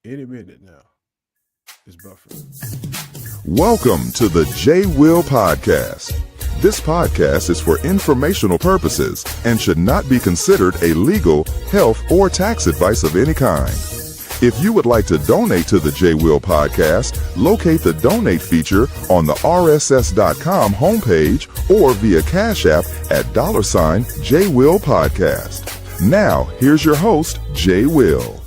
Any minute now. It's buffering. Welcome to the J. Will Podcast. This podcast is for informational purposes and should not be considered a legal, health, or tax advice of any kind. If you would like to donate to the J. Will Podcast, locate the donate feature on the rss.com homepage or via Cash App at $J. Will Podcast. Now, here's your host, J. Will.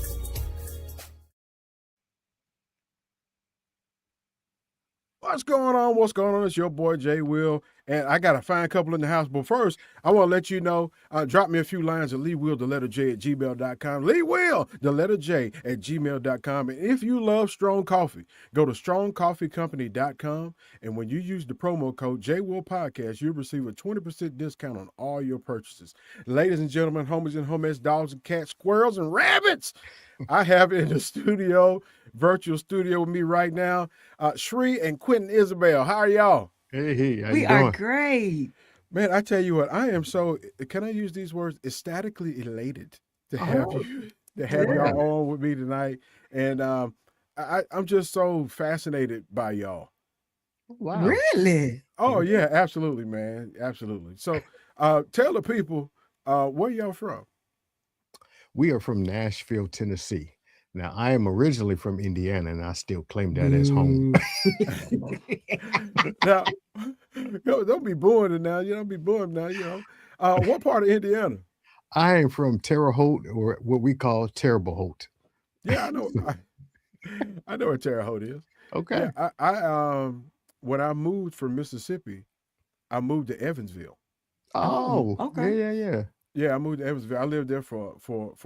What's going on? What's going on? It's your boy, J. Will, and I got a fine couple in the house. But first, I want to let you know, drop me a few lines at LeeWill, the letter J at gmail.com. LeeWill, the letter J at gmail.com. And if you love strong coffee, go to strongcoffeecompany.com. And when you use the promo code JWill Podcast, you'll receive a 20% discount on all your purchases. Ladies and gentlemen, homies and homies, dogs and cats, squirrels and rabbits, I have in the studio, virtual studio with me right now, Shree and Quentin Isabell. How are y'all? Hey, how We you are doing? great. Man, I tell you what, I am so, can I use these words, ecstatically elated to have y'all on with me tonight. And I'm just so fascinated by y'all. Wow. Really? Oh, yeah, absolutely, man. Absolutely. So tell the people, where y'all from? We are from Nashville, Tennessee. Now, I am originally from Indiana, and I still claim that as home. Now, don't be booing now. You don't be booing now, you know. What part of Indiana? I am from Terre Haute, or what we call Terrible Haute. Yeah, I know. I know what Terre Haute is. Okay. Yeah, I when I moved from Mississippi, I moved to Evansville. Oh, okay. Yeah. Yeah, I moved to Evansville. I lived there for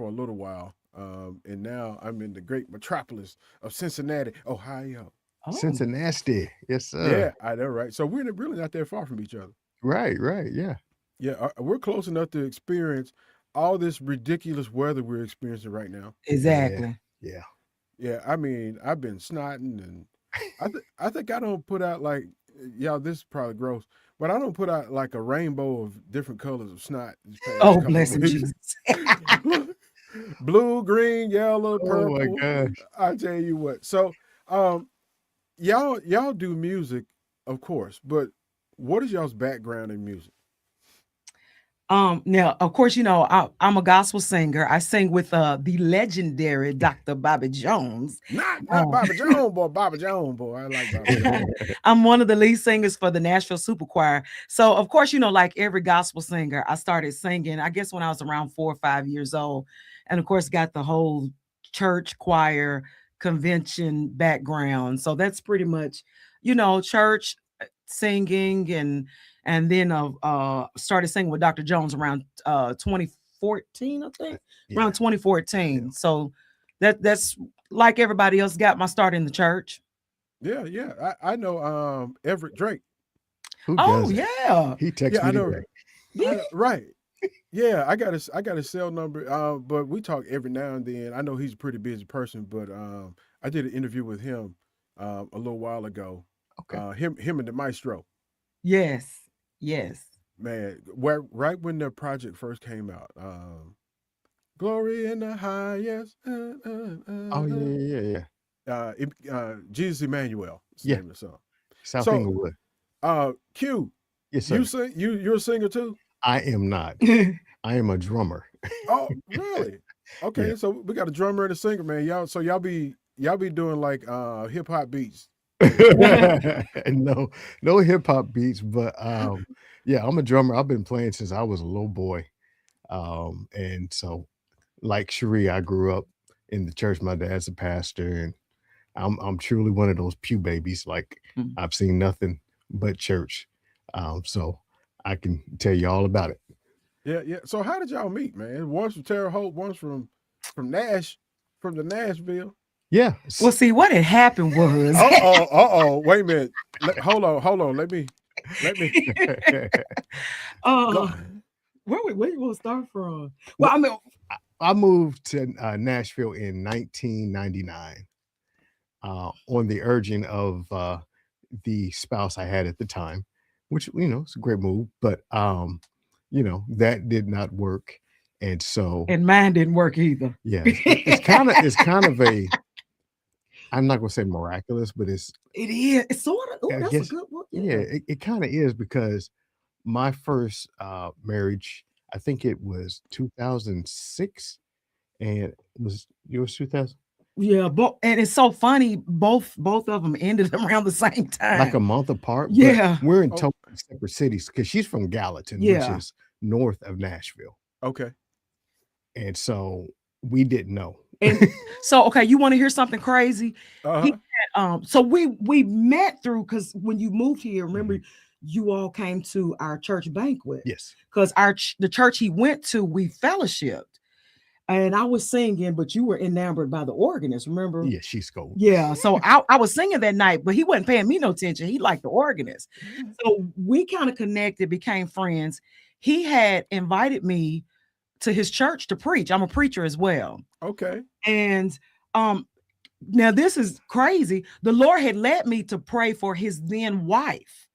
a little while, and now I'm in the great metropolis of Cincinnati, Ohio. Oh. Cincinnati. Yes, sir. Yeah, I know, right? So we're really not that far from each other. Right, yeah. Yeah, we're close enough to experience all this ridiculous weather we're experiencing right now. Exactly. Yeah. Yeah, I mean, I've been snotting, and I think I don't put out like, y'all, this is probably gross, but I don't put out like a rainbow of different colors of snot. These past Oh, couple bless of him, weeks. Jesus. Blue, green, yellow, purple. Oh, my gosh. I tell you what. So, y'all do music, of course, but what is y'all's background in music? Now, of course, you know, I'm a gospel singer. I sing with the legendary Dr. Bobby Jones. Not Bobby Jones, boy. Bobby Jones, boy. I like Bobby Jones. I'm one of the lead singers for the Nashville Super Choir. So, of course, you know, like every gospel singer, I started singing, I guess, when I was around 4 or 5 years old. And of course, got the whole church choir convention background. So that's pretty much, you know, church singing and then started singing with Dr. Jones around 2014, I think. Yeah. Around 2014. So that's like everybody else, got my start in the church. Yeah. I know Everett Drake. Who Oh, doesn't? yeah. He texted Yeah, I me know. today. Right. Yeah, I got his cell number. But we talk every now and then. I know he's a pretty busy person, but I did an interview with him a little while ago. Okay. Him and the maestro. Yes. Man, right when the project first came out, glory in the highest. Oh, yeah. Jesus Emmanuel is the Yeah. name of the song. South So, Inglewood. Q, Yes, sir. you sing, you're a singer too? I am not. I am a drummer. Oh, really? Okay, Yeah. so we got a drummer and a singer, man. Y'all be doing like hip hop beats. No hip hop beats, but yeah, I'm a drummer. I've been playing since I was a little boy. And so like Shree, I grew up in the church. My dad's a pastor, and I'm truly one of those pew babies. Like I've seen nothing but church. So I can tell you all about it. Yeah. So how did y'all meet, man? One's from Terre Haute, one's from the Nashville. Yeah. Well, see, what had happened was Wait a minute. Hold on. Let me. where you want to start from? Well, I mean, I moved to Nashville in 1999 on the urging of the spouse I had at the time, which, you know, it's a great move, but, you know, that did not work. And so, and mine didn't work either. yeah, it's kind of a I'm not gonna say miraculous, but it's It is. It's sort of. Oh, I that's a guess good one. yeah, it kind of is because my first marriage, I think it was 2006, and was yours 2000? Yeah, and it's so funny. Both of them ended around the same Like a time. month apart, but Yeah, we're in Oh, totally separate cities because she's from Gallatin, which yeah. is north of Nashville, okay. and so we didn't know. And so, okay, you want to hear something crazy? He Uh-huh. so we met through because when you moved here, remember Mhm. you all came to our church banquet Yes, because the church he went to, we fellowshipped. And I was singing, but you were enamored by the organist, remember? yeah, she's cool. Yeah. So I was singing that night, but he wasn't paying me no attention. He liked the organist. So we kind of connected, became friends. He had invited me to his church to preach. I'm a preacher as well. Okay. And um now this is crazy. The Lord had led me to pray for his then wife.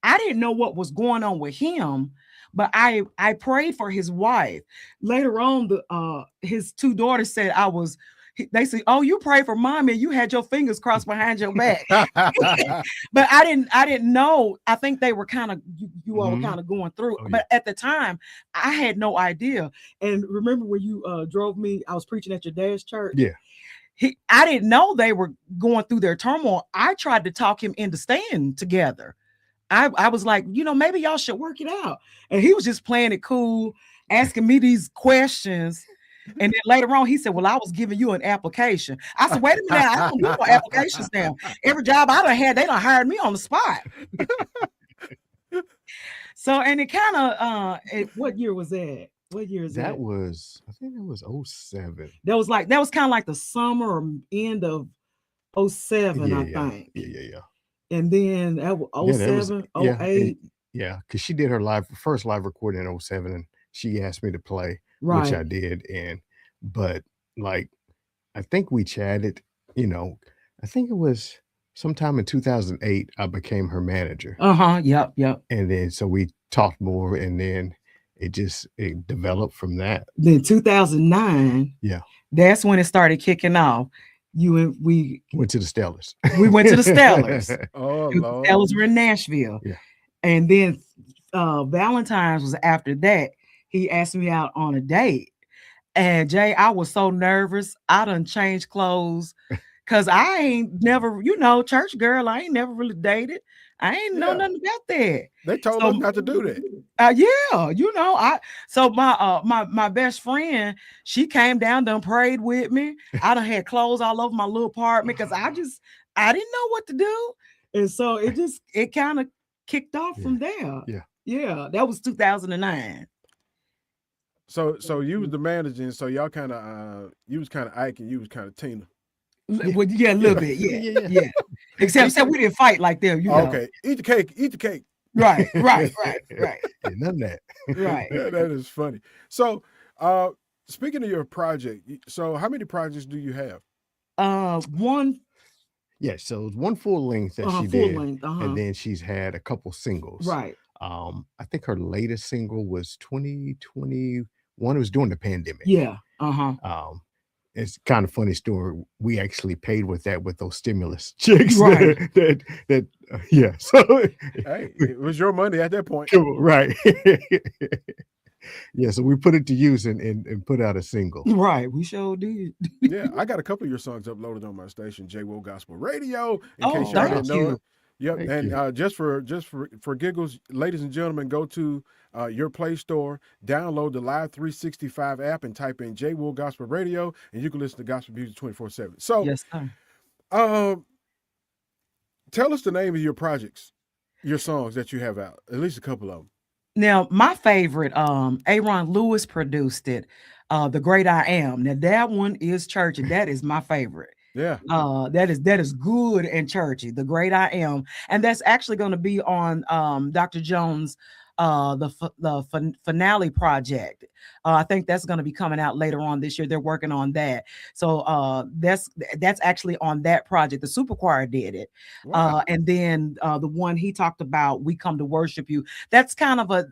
I didn't know what was going on with him, but I prayed for his wife. Later on, his two daughters said they said, "Oh, you prayed for mommy, and you had your fingers crossed behind your back." But I didn't know. I think they were kind of you all were Mhm. kind of going through. Oh, yeah. But at the time, I had no idea. And remember when you drove me, I was preaching at your dad's church. Yeah. I didn't know they were going through their turmoil. I tried to talk him into staying together. I was like, maybe y'all should work it out. And he was just playing it cool, asking me these questions. And then later on, he said, "Well, I was giving you an application." I said, "Wait a minute, I don't do no applications now. Every job I done had, they done hired me on the spot." So, and it kind of, what year was that? What year is that? That was, I think that was 07. That was kind of like the summer or end of 07, Yeah, I yeah, think. yeah. And then that was Yeah, that was 07, yeah, 08. yeah, because she did her first live recording in 07, and she asked me to play, which I Right. did, but, like, I think we chatted, I think it was sometime in 2008, I became her manager, Uh-huh. Yep. and then so we talked more, and then it developed from that. Then 2009, Yeah, that's when it started kicking off. We went to the Stellars. went to the Stellars. Oh, The Lord. Stellars were in Nashville. Yeah. And then Valentine's was after that. He asked me out on a date. And Jay, I was so nervous. I done changed clothes because I ain't never, church girl. I ain't never really dated. I ain't know Yeah. nothing about that. They told So us not to do that. yeah, so my best friend, she came down, done prayed with me. I done had clothes all over my little apartment because I didn't know what to do. And so it kind of kicked off from there. Yeah. Yeah, that was 2009. So you was the manager, and so y'all kind of you was kind of Ike and you was kind of Tina. Well, yeah, a little bit, yeah. Except we didn't fight like them, Okay, eat the cake, eat the cake. Right. Yeah, none of that. Right. Yeah, that is funny. So, speaking of your project, so how many projects do you have? One Yeah, so it's one full length that she full did, length, and then she's had a couple singles. right. I think her latest single was 2021. It was during the pandemic. Yeah. It's kind of funny story. We actually paid with those stimulus checks. Right. Yeah. So Hey, it was your money at that point. right. Yeah, so we put it to use and put out a single. Right. We sure did. Yeah, I got a couple of your songs uploaded on my station, J. Will Gospel Radio. In case y'all thank didn't know you. it. Yep, Thank and you. just for giggles, ladies and gentlemen, go to your Play Store, download the Live 365 app, and type in J. Will Gospel Radio, and you can listen to gospel music 24/7. So, Yes, sir. tell us the name of your projects, your songs that you have out, at least a couple of them. Now, my favorite, Aaron Lewis produced it, The Great I Am. Now, that one is churchy. That is my favorite. Yeah. That is good and churchy. The Great I Am, and that's actually going to be on Dr. Jones' the finale project. I think that's going to be coming out later on this year. They're working on that, so that's actually on that project. The Super Choir did it, Wow. and then the one he talked about, We Come to Worship You. That's kind of a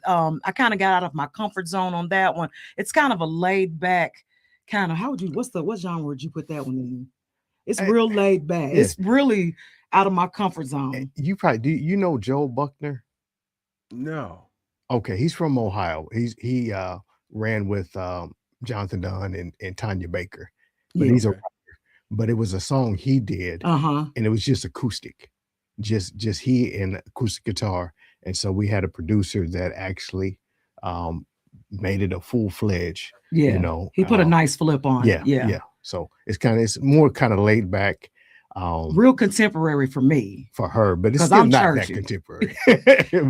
I kind of got out of my comfort zone on that one. It's kind of a laid back kind of. What genre would you put that one in? It's real laid back. yeah. It's really out of my comfort zone. You probably do. You know Joel Buckner? No. Okay, he's from Ohio. He ran with Jonathan Dunn and Tanya Baker, but Yeah. he's a Okay. but it was a song he did, Uh-huh. and it was just acoustic, just he and acoustic guitar. And so we had a producer that actually um, made it a full-fledged, you Yeah. know. He put a nice flip on it. Yeah, Yeah. yeah. So it's more kind of laid back Real contemporary for me. for her, but it's 'Cause still I'm not churchy. that contemporary.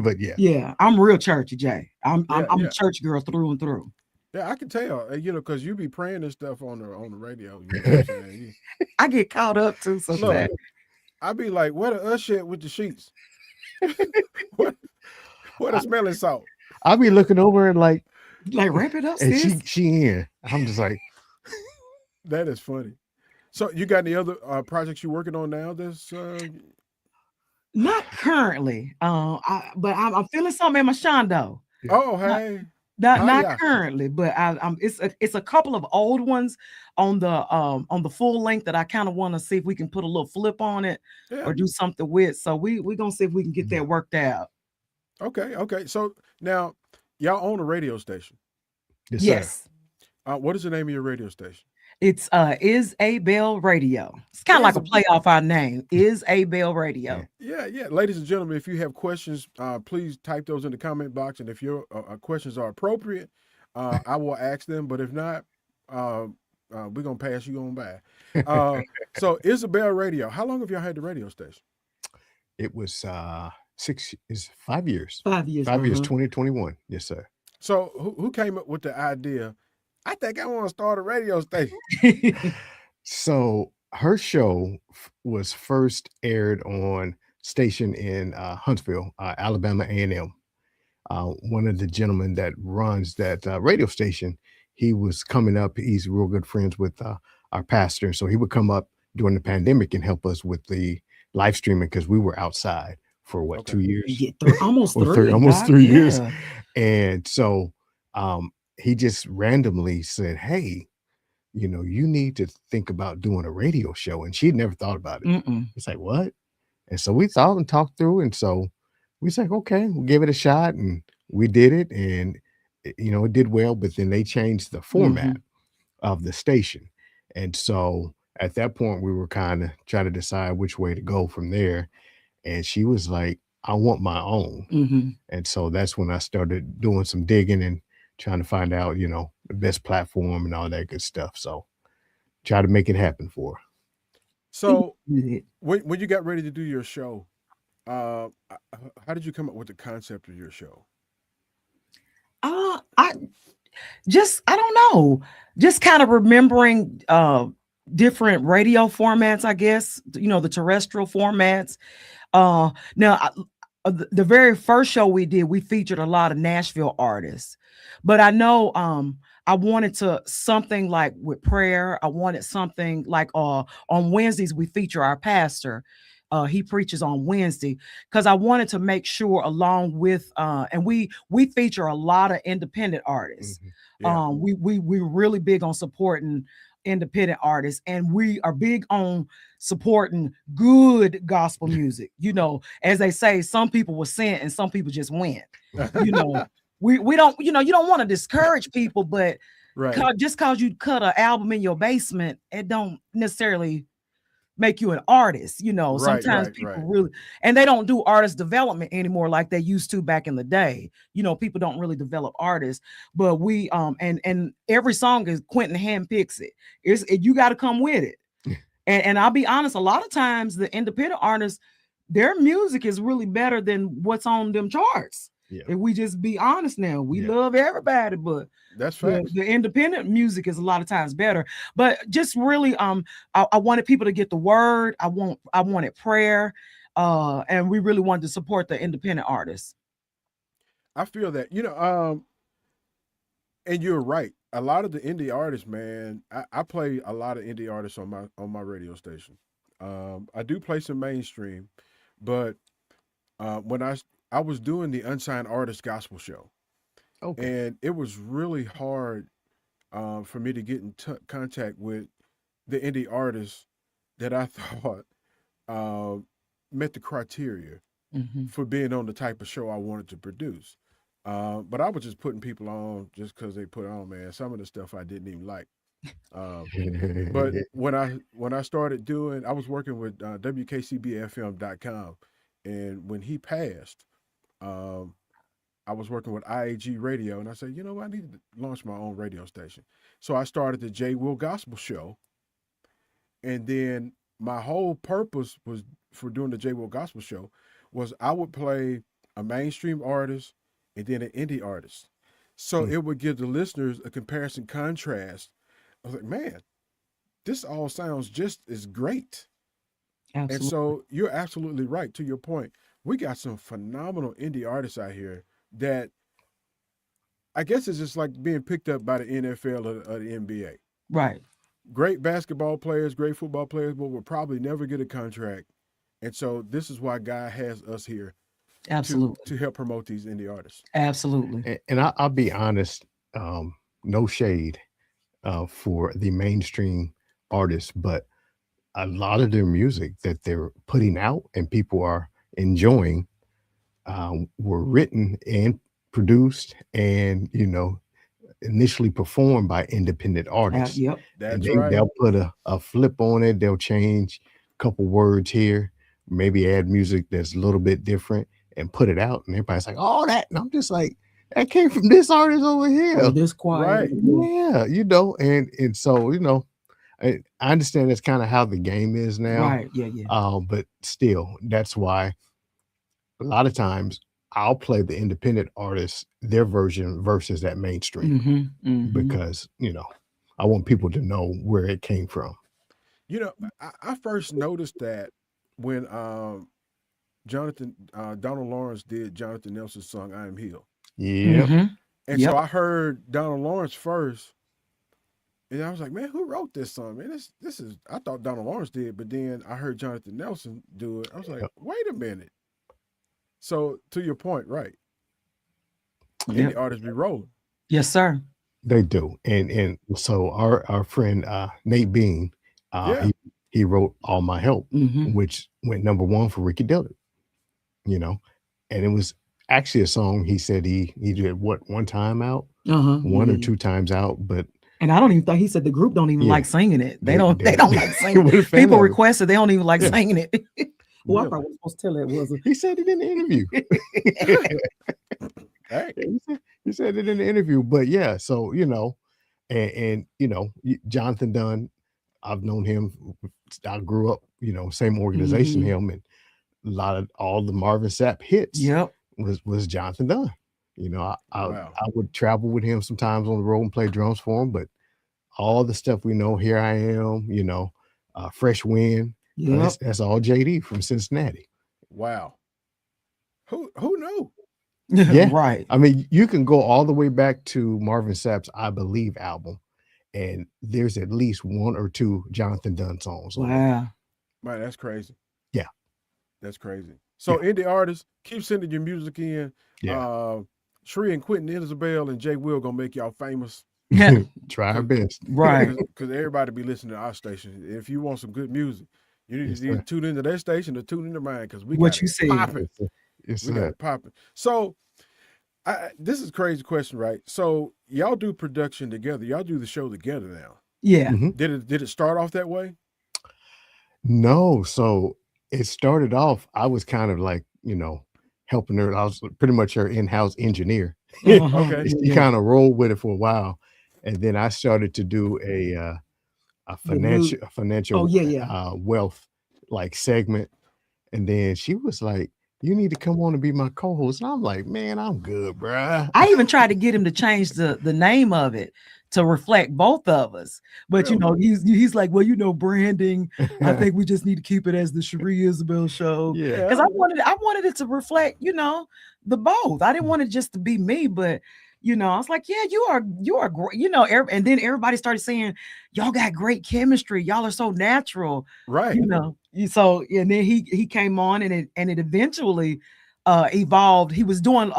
But yeah. Yeah. I'm real churchy, Jay. I'm Yeah, I'm yeah. a church girl through and through. Yeah, I can tell, you know, because you be praying and stuff on the radio. You know what I'm saying? I get caught up too Look, sometimes. I be like, where the usher at with the sheets? what the smelling salt? I'll be looking over and like, Like, wrap it up, and sis. she in. I'm just like, That is funny. So you got any other projects you working on now? Not currently. But I'm feeling something in my shondo. Oh, Not hey. not Yeah. currently, but it's a couple of old ones on the full length that I kind of want to see if we can put a little flip on it Yeah. or do something with. So we gonna see if we can get Yeah. that worked out. Okay. So now y'all own a radio station. yes, sir. Yes. What is the name of your radio station? It's Isabell Radio. It's kind of like a play off our name. Isabell Radio. Yeah. Ladies and gentlemen, if you have questions, please type those in the comment box. And if your questions are appropriate, I will ask them. But if not, we're going to pass you on by. So Isabell Radio, how long have y'all had the radio station? It was 5 years. 5 years. 5 years, uh-huh. 2021. Yes, sir. So who came up with the idea? I think I want to start a radio station. So her show was first aired on station in Huntsville, Alabama A&M. One of the gentlemen that runs that radio station, he was coming up. He's real good friends with our pastor. So he would come up during the pandemic and help us with the live streaming because we were outside for what, Okay. 2 years? Yeah, almost Or three. almost Doc. 3 years. Yeah. And so he just randomly said, hey, you know, you need to think about doing a radio show. And she'd never thought about it. Mm-mm. It's like, what? And so we thought and talked through. And so we said, okay, we'll give it a shot. And we did it. And, you know, it did well. But then they changed the format of the station. And so at that point, we were kind of trying to decide which way to go from there. And she was like, I want my own. Mm-hmm. And so that's when I started doing some digging and trying to find out, you know, the best platform and all that good stuff. So try to make it happen for her. So when you got ready to do your show, how did you come up with the concept of your show? I don't know. Just kind of remembering different radio formats, I guess, you know, the terrestrial formats. Now the very first show we did, we featured a lot of Nashville artists, but I know I wanted something like with prayer. I wanted something like on Wednesdays we feature our pastor. He preaches on Wednesday because I wanted to make sure along with and we feature a lot of independent artists. Yeah. We're really big on supporting independent artists, and we are big on supporting good gospel music. You know, as they say, some people were sent and some people just went. You know, we don't, you know, you don't want to discourage people, but Right. just cause you cut an album in your basement, it don't necessarily make you an artist. You know, sometimes people really, and they don't do artist development anymore like they used to back in the day. You know, people don't really develop artists, but we and every song is Quentin handpicks it. You got to come with it. And I'll be honest, a lot of times the independent artists, their music is really better than what's on them charts. Yeah. If we just be honest now, we love everybody, but that's facts. The independent music is a lot of times better. But just really, I wanted people to get the word. I wanted prayer, and we really wanted to support the independent artists. I feel that, you know, and you're right. A lot of the indie artists, man, I play a lot of indie artists on my radio station. I do play some mainstream, but when I was doing the Unsigned Artist Gospel Show, and it was really hard for me to get in contact with the indie artists that I thought met the criteria for being on the type of show I wanted to produce. But I was just putting people on just because they put on, man. Some of the stuff I didn't even like. But when I started doing, I was working with WKCBFM.com, and when he passed, I was working with IAG Radio, and I said, you know what, I need to launch my own radio station. So I started the J. Will Gospel Show, and then my whole purpose was for doing the J. Will Gospel Show was I would play a mainstream artist and then an indie artist. So it would give the listeners a comparison contrast. I was like, man, this all sounds just as great. Absolutely. And so you're absolutely right. To your point, we got some phenomenal indie artists out here that I guess it's just like being picked up by the NFL or the NBA. Right. Great basketball players, great football players, but will probably never get a contract. And so this is why God has us here Absolutely. to help promote these indie artists. Absolutely. And I'll be honest, no shade for the mainstream artists, but a lot of their music that they're putting out and people are enjoying were written and produced and, initially performed by independent artists. Yep. That's And right. they'll put a flip on it. They'll change a couple words here, maybe add music that's a little bit different and put it out. And everybody's like, oh, that. And I'm just like, that came from this artist over here. Oh, this quiet. Right. Yeah, and so, I understand that's kind of how the game is now. Right. Yeah. Yeah. But still, that's why a lot of times I'll play the independent artists, their version versus that mainstream, because, I want people to know where it came from. I first noticed that when Donald Lawrence did Jonathan Nelson's song "I Am Healed," Yeah. and so I heard Donald Lawrence first, and I was like, "Man, who wrote this song? Man, this is." I thought Donald Lawrence did, but then I heard Jonathan Nelson do it. I was like, "Wait a minute." So to your point, right? Indie artists be rolling. Yes, sir. They do. And so our friend Nate Bean, he wrote All My Help, which went #1 for Ricky Dillard, and it was actually a song he said he did one time out, one or two times out, but and I don't even think he said the group don't even like singing it. They don't like singing it. fan People of it. requested they don't even like singing it. Well, I probably was supposed to tell that, wasn't He said it in the interview. Hey. He said it in the interview, but yeah, so and Jonathan Dunn, I've known him. I grew up, same organization him, and a lot of all the Marvin Sapp hits. Yep. was Jonathan Dunn. I Wow. would travel with him sometimes on the road and play drums for him, but all the stuff we know, Here I Am, Fresh Wind. Yep. That's all JD from Cincinnati. Wow. Who knew? Yeah. Right. I mean, you can go all the way back to Marvin Sapp's I Believe album, and there's at least one or two Jonathan Dunn songs. on it. Wow. Man, that's crazy. Yeah. That's crazy. So indie artists, keep sending your music in. Yeah. Shree and Quentin, Isabell, and Jay Will gonna make y'all famous. Try our best. Right. Because everybody be listening to our station. If you want some good music, you need Yes, to either sir. tune into their station or tune into mine, because we What got you it said. popping. Yes, We got sir. it popping. So this is a crazy question, right? So y'all do production together. Y'all do the show together now. Yeah. Mhm. Did it start off that way? No, so it started off, I was kind of like, helping her. I was pretty much her in-house engineer. Okay. She kind of rolled with it for a while, and then I started to do a financial wealth like segment, and then she was like, "You need to come on and be my co-host." And I'm like, "Man, I'm good, bruh." I even tried to get him to change the name of it to reflect both of us. But he's like, well, branding. I think we just need to keep it as the Shree Isabell show. Yeah. Because I wanted it to reflect, the both. I didn't want it just to be me, but I was like, yeah, you are great, and then everybody started saying, y'all got great chemistry. Y'all are so natural. Right. So and then he came on and it eventually evolved. He was doing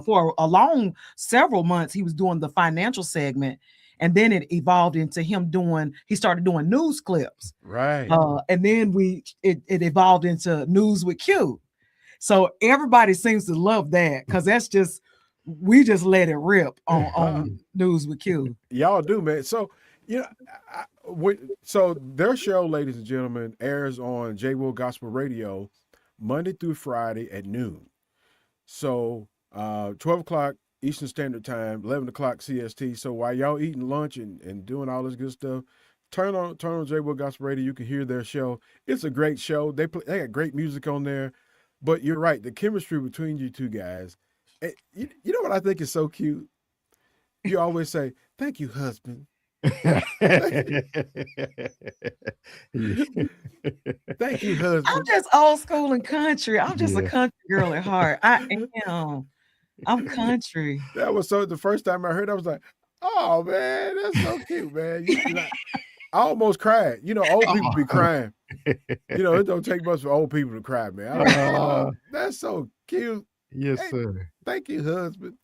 for a long several months, he was doing the financial segment. and then it evolved into him he started doing news clips. Right. And then it evolved into News with Q. So everybody seems to love that because we just let it rip on News with Q. Y'all do, man. So, so their show, ladies and gentlemen, airs on J. Will Gospel Radio Monday through Friday at noon. So 12 o'clock Eastern Standard Time, 11 o'clock CST. So while y'all eating lunch and doing all this good stuff, turn on J. Will Gospel Radio. You can hear their show. It's a great show. They got great music on there. But you're right, the chemistry between you two guys. You know what I think is so cute? You always say, "Thank you, husband." Thank you, husband. I'm just old school and country. I'm just a country girl at heart. I am. I'm country. That was the first time I heard, I was like, "Oh man, that's so cute, man." I almost cried. Old people be crying. It don't take much for old people to cry, man. I was like, "Oh, that's so cute." Yes, sir. Thank you, husband.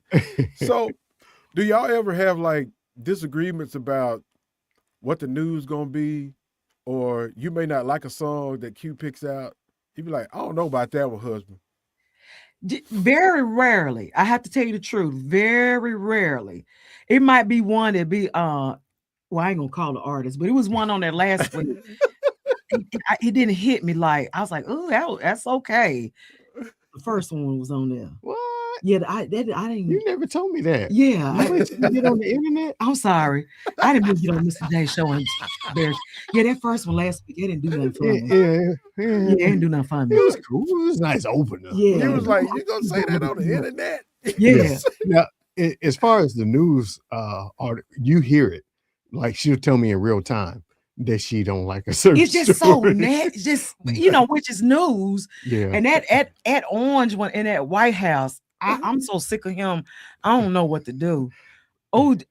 So, do y'all ever have like disagreements about what the news gonna be, or you may not like a song that Q picks out? You be like, "I don't know about that one, husband." Very rarely. I have to tell you the truth. Very rarely. It might be one that be well, I ain't gonna call the artist, but it was one on that last week. It didn't hit me like I was like, "Oh, that's okay." The first one was on there. What? Yeah, I didn't. You never told me that. Yeah, I went to get on the internet. I'm sorry. I didn't mean to get on Mr. J show and yeah, that first one last week, it didn't do nothing for me. Yeah, it didn't do nothing for me. It was cool. It was a nice opener. Yeah. He was like, "You gonna say that on the internet?" Yeah. Now, as far as the news you hear it. Like she'll tell me in real time that she don't like a certain It's just story. so it's just which is news. Yeah. And that at Orange one in that White House, I'm so sick of him. I don't know what to do. Lord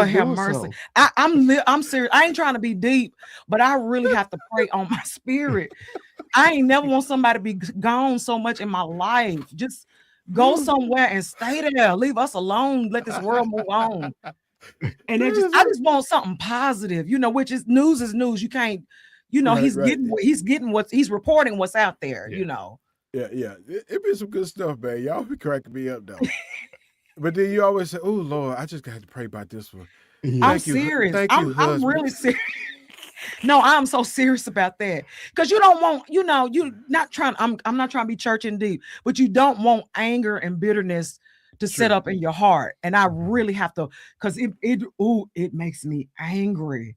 have mercy. So. I'm serious. I ain't trying to be deep, but I really have to pray on my spirit. I ain't never want somebody to be gone so much in my life. Just go somewhere and stay there. Leave us alone. Let this world move on. And I just want something positive, which is news is news. You can't, he's reporting what's out there, Yeah. It be some good stuff, man. Y'all be cracking me up though. But then you always say, "Oh Lord, I just got to pray about this one." Yeah. I'm serious. I'm really serious. No, I'm so serious about that because you don't want, you're not trying. I'm not trying to be church and deep, but you don't want anger and bitterness to set up in your heart. And I really have to, because it makes me angry.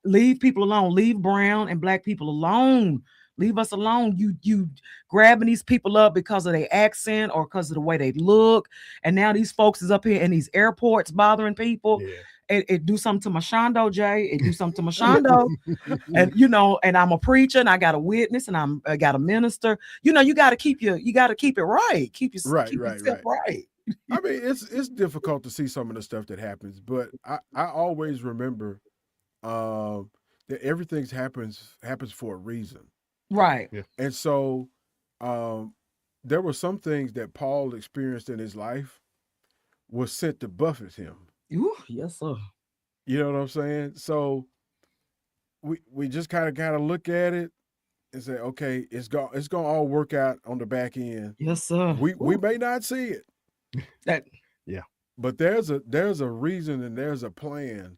Leave people alone. Leave brown and black people alone. Leave us alone. You grabbing these people up because of their accent or because of the way they look. And now these folks is up here in these airports bothering people. Yeah. It do something to my shondo, Jay. It do something to my shondo. And and I'm a preacher and I got a witness and I got a minister. You got to keep it right. Keep yourself right. I mean, it's difficult to see some of the stuff that happens, but I always remember that everything happens for a reason. Right. Yeah. And so there were some things that Paul experienced in his life was sent to buffet him. Ooh, yes, sir. You know what I'm saying? So we just kind of look at it and say, okay, it's gonna all work out on the back end. Yes, sir. We may not see it. But there's a reason and there's a plan.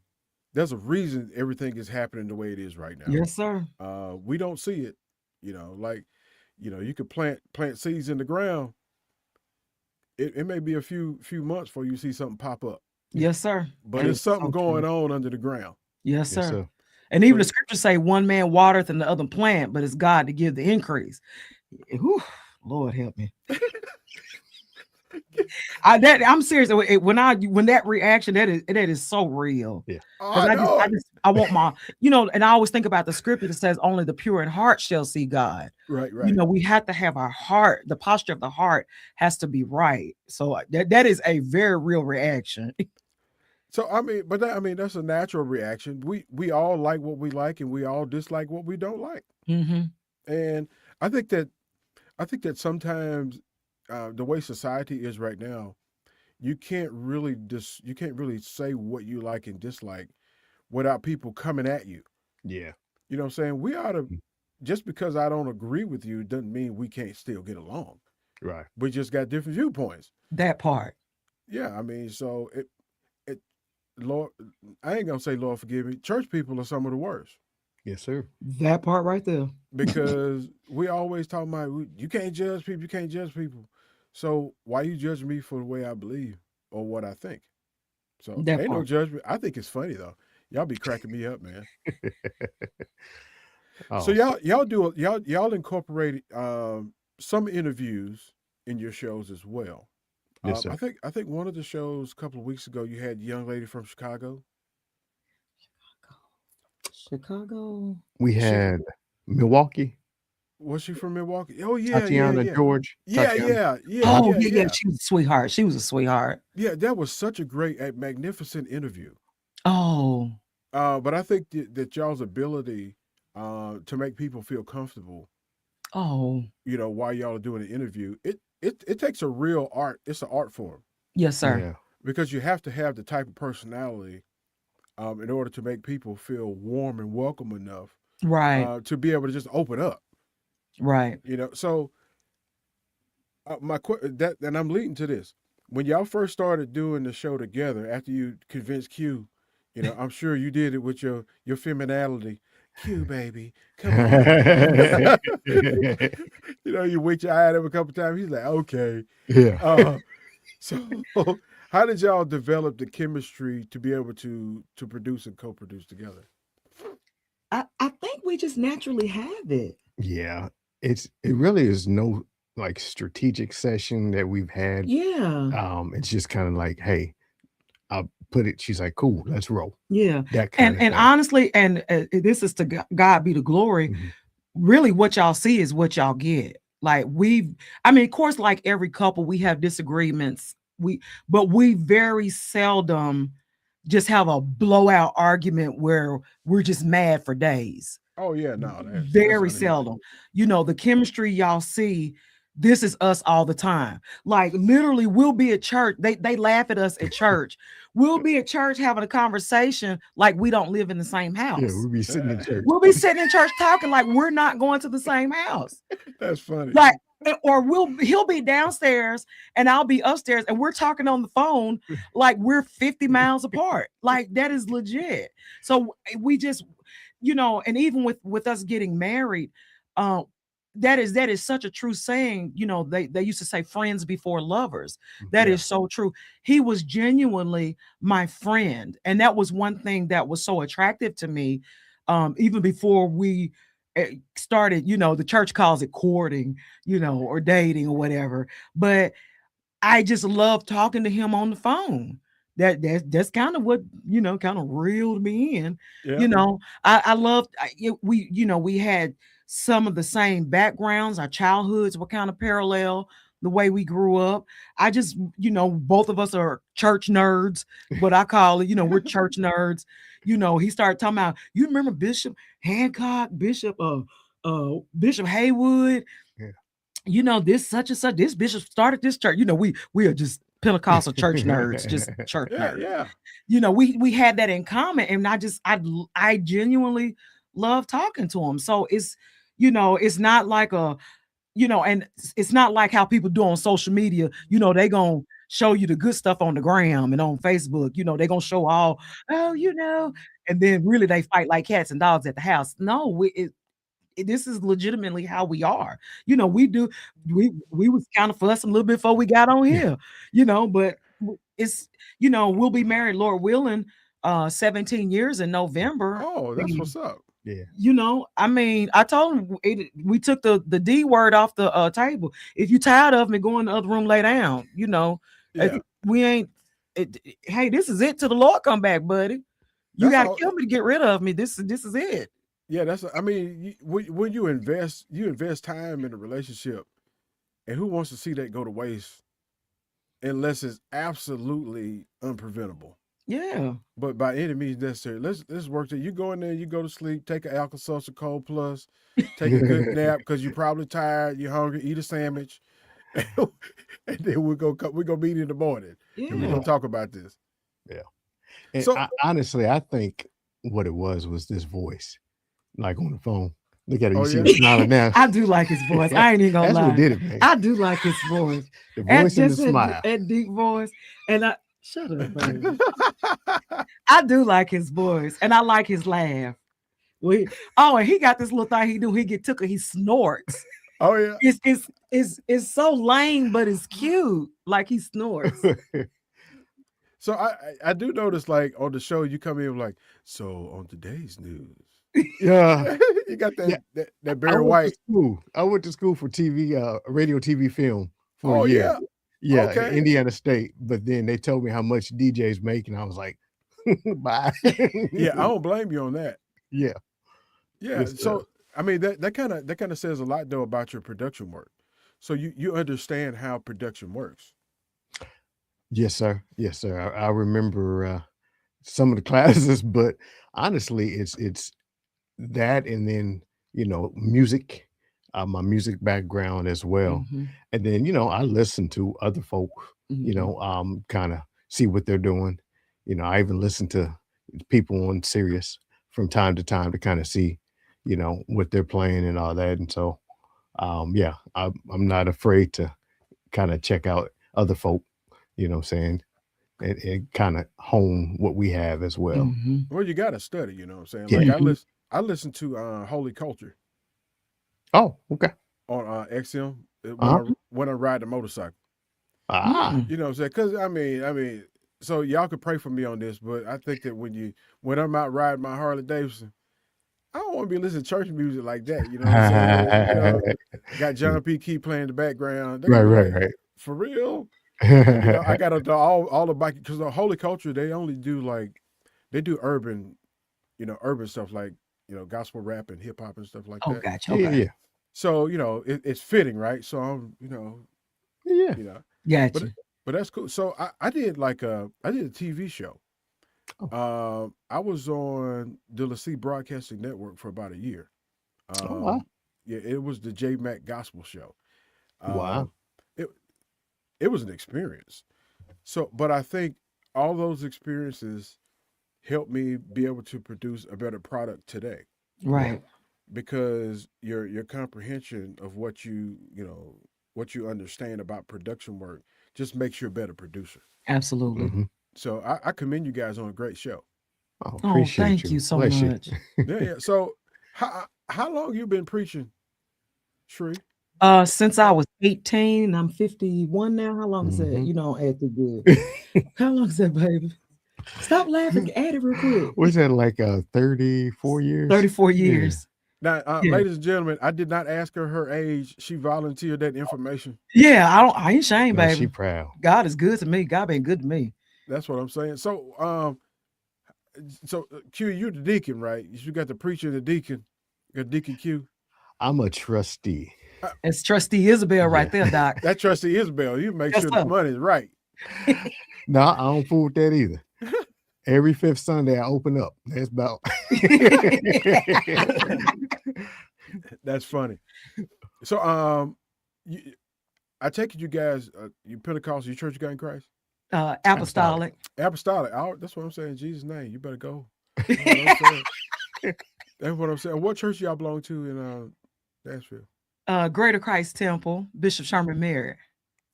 There's a reason everything is happening the way it is right now. Yes, sir. We don't see it, you could plant seeds in the ground. It may be a few months before you see something pop up. Yes, sir. But there's something going on under the ground. Yes, sir. And even the scriptures say one man watereth and the other plant, but it's God to give the increase. Whew, Lord help me. I'm serious. When that reaction, that is so real. Yeah. I want my, and I always think about the scripture that says only the pure in heart shall see God. Right. We have to have our heart, the posture of the heart has to be right. So that is a very real reaction. So that's a natural reaction. We all like what we like and we all dislike what we don't like. Mm-hmm. And I think that sometimes the way society is right now, you can't really say what you like and dislike without people coming at you. Yeah. You know what I'm saying? We ought to, just because I don't agree with you doesn't mean we can't still get along. Right. We just got different viewpoints. That part. Yeah, I mean, so it Lord, I ain't gonna say Lord forgive me. Church people are some of the worst Yes, sir. That part right there. because we always talk about you can't judge people, you can't judge people. So why you judge me for the way I believe or what I think? So That ain't no part. judgment. I think it's funny though. Y'all be cracking me up, man. So Oh, y'all incorporate some interviews in your shows as well. yes, sir. I think one of the shows a couple of weeks ago you had a young lady from Chicago. Chicago. We She had Milwaukee, was she from Milwaukee? Oh yeah, yeah, Tatiana yeah. George. Yeah, Tatiana. yeah, yeah, Uh-huh. Oh yeah, yeah, yeah. yeah. She was a sweetheart. She was a sweetheart. Yeah, that was such a great, a magnificent interview. Oh, But I think that y'all's ability to make people feel comfortable, oh, while y'all are doing an interview, it takes a real art. It's an art form yes, sir. Yeah. because you have to have the type of personality in order to make people feel warm and welcome enough Right, to be able to just open up. right. So that and I'm leading to this. When y'all first started doing the show together, after you convinced Q, I'm sure you did it with your femininity. Q baby, come on. You wink your eye at him a couple times. He's like, okay. Yeah. Uh, so how did y'all develop the chemistry to be able to produce and co-produce together? I think we just naturally have it. Yeah. It really is no like strategic session that we've had. Yeah, It's just kind of like, hey, I'll put it. She's like, cool, let's roll. yeah. That kind And of and thing. honestly, and this is to God be the glory. Mhm. Really, what y'all see is what y'all get. Like I mean, of course, like every couple, we have disagreements. But we very seldom just have a blowout argument where we're just mad for days. Oh yeah, no, that's Very unusual. seldom. The chemistry y'all see, this is us all the time. Like literally, we'll be at church. They laugh at us at church. We'll be at church having a conversation like we don't live in the same Yeah, house. we'll be sitting in church. We'll be sitting in church talking like we're not going to the same house. That's funny. Like, or he'll be downstairs and I'll be upstairs and we're talking on the phone like we're 50 miles apart. Like that is legit. So we just, and even with us getting married, um, that is such a true saying. They used to say friends before lovers. That Yeah. is so true. He was genuinely my friend, and that was one thing that was so attractive to me. Even before we started, the church calls it courting, or dating or whatever. But I just love talking to him on the phone. That's kind of what kind of reeled me in. Yeah. I loved we had some of the same backgrounds. Our childhoods were kind of parallel. The way we grew up, I just both of us are church nerds. What I call it, we're church nerds. He started talking about, you remember Bishop Hancock, Bishop Haywood, this such and such, this bishop started this church. We are just Pentecostal church nerds, just church Yeah, nerds. yeah. We had that in common, and I genuinely love talking to him. So it's not like and it's not like how people do on social media. They gonna show you the good stuff on the gram and on Facebook. They gonna show all, and then really they fight like cats and dogs at the house. No, this is legitimately how we are. We do we was kind of fussing a little bit before we got on here, but it's we'll be married, Lord willing, 17 years in November. Oh, that's what's up. Yeah. I mean, I told him we took the D word off the table. If you tired of me, go in the other room, lay down. Yeah. We ain't. Hey, this is it till the Lord come back, buddy. You That's got to all. kill me to get rid of me. This is it. Yeah, I mean, when you invest time in a relationship, and who wants to see that go to waste unless it's absolutely unpreventable. Yeah. But by any means necessary, let's work that. You go in there, you go to sleep, take an Alka-Seltzer Cold Plus, take a good nap because you're probably tired, you're hungry, eat a sandwich, and then we're gonna meet in the morning and we're Yeah. gonna talk about this. And So honestly, I think what it was this voice, like on the phone. Look at it. You Oh, see yeah? him smiling now. I do like his voice. I ain't even gonna That's lie. what did it, man. I do like his voice. The And voice and the just smile. that deep voice. And I shut up, baby. I do like his voice, and I like his laugh. And he got this little thing he do. He get took. He snorts. Oh yeah. It's so lame, but it's cute. Like he snorts. So I do notice, like, on the show you come in like, so on today's news. Yeah. You got Yeah. that I Barry went White. to school. I went to school for TV, radio, TV, film for Oh a year. yeah. Yeah, Okay. Indiana State. But then they told me how much DJs make, and I was like, bye. Yeah, I don't blame you on that. Yeah. Yeah. Yes, So I mean that kind of says a lot though about your production work. So you understand how production works. Yes, sir. Yes, sir. I remember some of the classes, but honestly, it's that, and then music, my music background as well, Mhm, and then I listen to other folk, mhm. kind of see what they're doing. I even listen to people on Sirius from time to time to kind of see, what they're playing and all that, and so yeah, I'm not afraid to kind of check out other folk, what I'm saying, and kind of hone what we have as well. Mhm. Well, you got to study. You know what I'm saying? Yeah. Like I listen to Holy Culture Oh, okay. on XM Uh-huh. when I ride the motorcycle. Ah, Mm. You know what I'm saying? Because I mean, so y'all could pray for me on this, but I think that when I'm out riding my Harley Davidson, I don't want to be listening to church music like that. You know what I'm saying? Got John P. Key playing in the background. They right, gonna be right, like, right. for real? I got to all the bike because the Holy Culture they only do they do urban, urban stuff like gospel rap and hip hop and stuff like Oh, that. gotcha. Yeah, Okay. yeah, So it's fitting, right? So I'm yeah. but Gotcha. but that's cool. So I did I did a TV show. I was on the LaCie Broadcasting Network for about a year. Oh, wow. Yeah, it was the J Mac Gospel Show. Wow. It it was an experience. So, but I think all those experiences helped me be able to produce a better product today Right. because your comprehension of what you understand about production work just makes you a better producer. Absolutely. Mhm. So I commend you guys on a great show. Oh, Oh, appreciate thank you. you so Bless you. much. Yeah. So how long you been preaching, Shree? Since I was 18, I'm 51 now. How long is that? Mhm. You know, acting good. How long is that, baby? Stop laughing. Add it real quick. What's that, like 34 years? 34 Yeah. years. Now, Yeah. ladies and gentlemen, I did not ask her age. She volunteered that information. Yeah, I ain't ashamed, No, baby. she proud. God is good to me. God been good to me. That's what I'm saying. So, Q, you're the deacon, right? You got the preacher and the deacon. You got Deacon Q. I'm a trustee. It's Trustee Isabell right Yeah. there, Doc. That trustee Isabell. You make Yes, sure the sir. money is right. No, I don't fool with that either. Every fifth Sunday, I open up. That's about. That's funny. So, I take it you guys, you Pentecostal, you Church of God in Christ, Apostolic. Apostolic. That's what I'm saying. In Jesus' name, you better go. That's what I'm saying. That's what I'm saying. What church y'all belong to in Nashville? Greater Christ Temple, Bishop Sherman Merritt.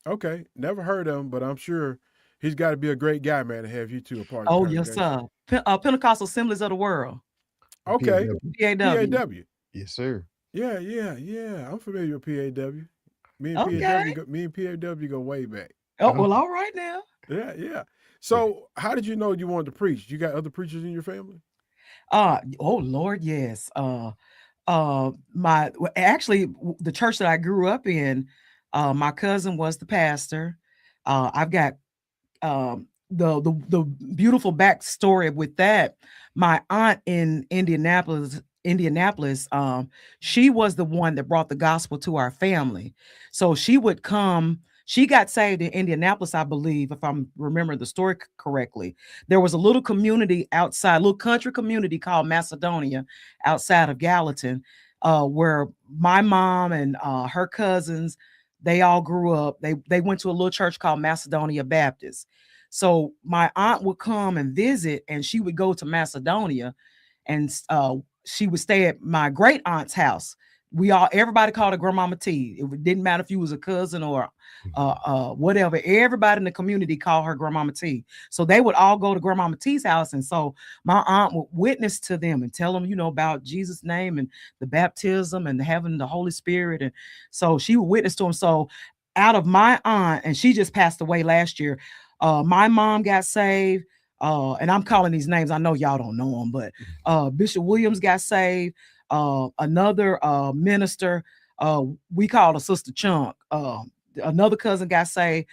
Okay, never heard of him, but I'm sure he's got to be a great guy, man, to have you two a part of the Oh, yes, congregation. sir. Pentecostal Assemblies of the World. Okay, PAW. PAW. PAW. Yes, sir. Yeah. I'm familiar with PAW. Me and Okay. PAW go way back. Oh, well, all right now. Yeah. So, how did you know you wanted to preach? You got other preachers in your family? Oh Lord, yes. The church that I grew up in, my cousin was the pastor. I've got the beautiful backstory with that. My aunt in Indianapolis, she was the one that brought the gospel to our family. So she would come. She got saved in Indianapolis, I believe, if I'm remembering the story correctly. There was a little community outside, little country community called Macedonia outside of Gallatin, where my mom and her cousins, They all grew up. They went to a little church called Macedonia Baptist. So my aunt would come and visit, and she would go to Macedonia, and she would stay at my great aunt's house. Everybody called her Grandmama T. It didn't matter if you was a cousin or whatever. Everybody in the community called her Grandmama T. So they would all go to Grandmama T's house, and so my aunt would witness to them and tell them, about Jesus' name and the baptism and having the Holy Spirit, and so she would witness to them. So out of my aunt, and she just passed away last year. My mom got saved. And I'm calling these names. I know y'all don't know them, but Bishop Williams got saved. Another minister, we called her Sister Chunk. Another cousin got saved.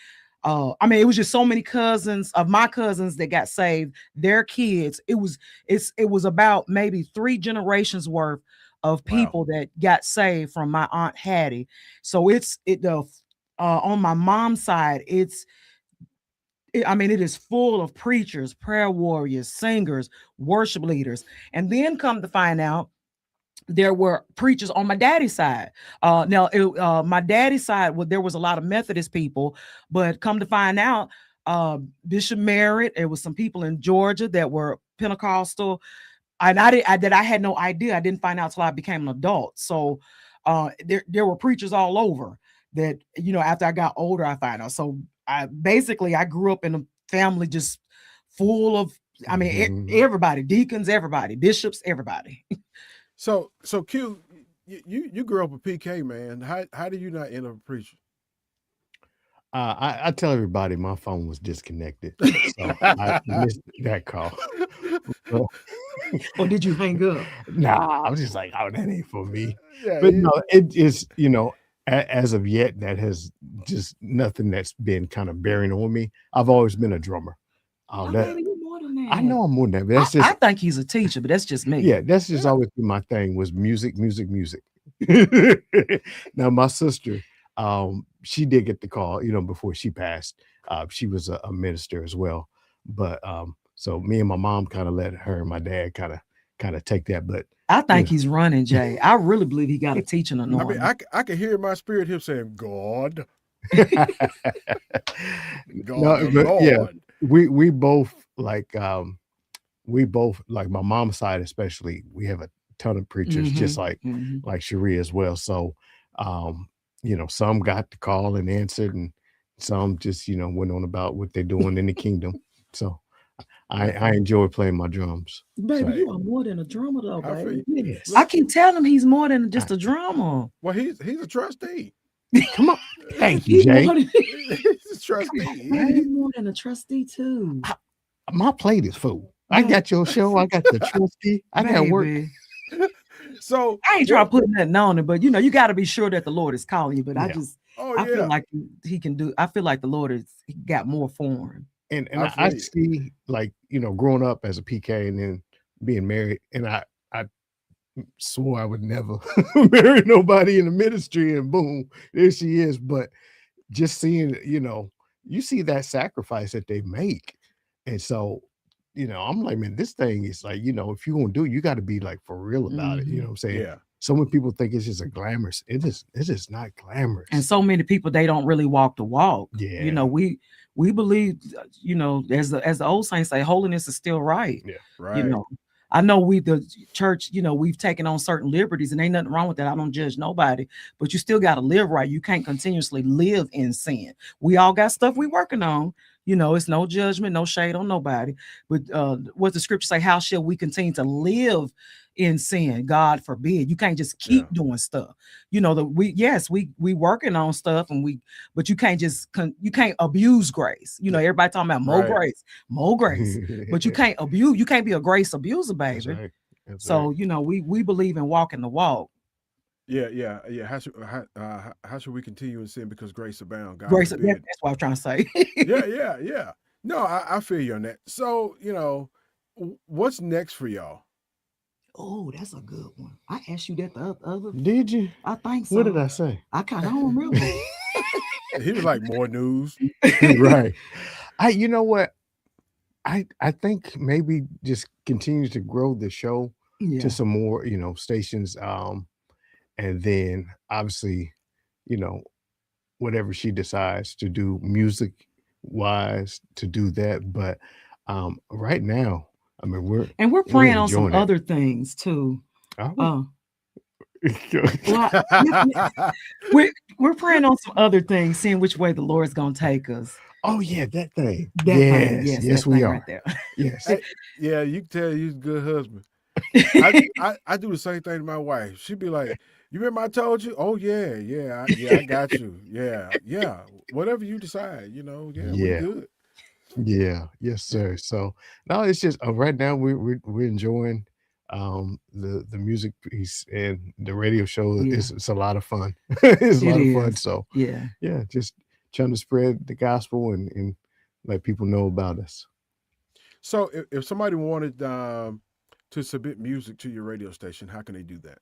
It was just so many cousins of my cousins that got saved. Their kids. It was about maybe 3 generations worth of people that got saved from my Aunt Hattie. So on my mom's side, it is full of preachers, prayer warriors, singers, worship leaders. And then come to find out, there were preachers on my daddy's side. My daddy's side, there was a lot of Methodist people, but come to find out, Bishop Merritt, there was some people in Georgia that were Pentecostal. And I had no idea. I didn't find out till I became an adult. So there were preachers all over that, after I got older, I found out. So I grew up in a family just full of, everybody, deacons, everybody, bishops, everybody. So Q, you grew up a PK, man. How do you not end up a preacher? I tell everybody my phone was disconnected, so I missed that call. Or did you hang up? Nah, I was just like, oh, that ain't for me. Yeah, But no, it is, as of yet, that has just nothing that's been kind of bearing on me. I've always been a drummer. Maybe you're more than that. I know I'm more than that, but that's just. I think he's a teacher, but that's just me. Yeah, that's just always been my thing, was music. Now my sister, she did get the call, before she passed. She was a minister as well, but so me and my mom kind of let her and my dad kind of take that. But I think he's running, Jay. I really believe he got a teaching anointing. I can hear in my spirit him saying, God. No, but yeah, we both like my mom's side, especially, we have a ton of preachers, just like Shree as well. So some got the call and answered, and some just went on about what they're doing in the kingdom. So I enjoy playing my drums. Baby, you are more than a drummer, though, baby. Yes. I keep telling him he's more than just a drummer. Well, he's a trustee. Come on, thank you, Jay. He's a trustee. He's more than a trustee too. My plate is full. I got your show. I got the trustee. I got work. So I ain't trying to put nothing on it, but you got to be sure that the Lord is calling you. But I feel like he can do. I feel like the Lord he got more for him. And I see, like, growing up as a PK and then being married, and I swore I would never marry nobody in the ministry, and boom, there she is. But just seeing, you see that sacrifice that they make, and so I'm like, man, this thing is like, if you're gonna do it, you got to be like for real about it. You know what I'm saying? Yeah. So many people think it's just a glamorous. It is not glamorous. And so many people, they don't really walk the walk. Yeah. We believe, as the old saints say, holiness is still right. Yeah. Right. I know the church, we've taken on certain liberties, and ain't nothing wrong with that. I don't judge nobody, but you still got to live right. You can't continuously live in sin. We all got stuff we working on. It's no judgment, no shade on nobody. But what the scripture say, how shall we continue to live in sin? God forbid. You can't just keep doing stuff. We working on stuff, but you can't you can't abuse grace. Everybody talking about more grace, but you can't abuse. You can't be a grace abuser, baby. That's right. So we believe in walking the walk. Yeah. How should we continue in sin because grace abounds? Grace, that's what I'm trying to say. Yeah. No, I feel you on that. So what's next for y'all? Oh, that's a good one. I asked you that the other. Did you? I think so. What did I say? I kind of don't remember. He was like, more news. Right. You know what? I think maybe just continue to grow the show to some more, stations. And then obviously, whatever she decides to do music wise to do that. But right now, I mean, And we're we're praying on some enjoying it. other things too. Are we? Uh, well, we're we're praying on some other things, seeing which way the Lord's gonna take us. Oh yeah, that thing. That thing, Yes, yes, yes, that we thing right are. there. Yes. Hey, yeah, you can tell he's a good husband. I do the same thing to my wife. She'd be like, "You remember I told you? Oh yeah, I got you. Yeah. Whatever you decide, yeah, we Yeah. good." Yeah, yes, sir. So no, it's just right now we're enjoying the music piece and the radio show. Yeah, It's a lot of fun. It's a it lot of fun. is. So Yeah. yeah, just trying to spread the gospel and let people know about us. So if somebody wanted to submit music to your radio station, how can they do that?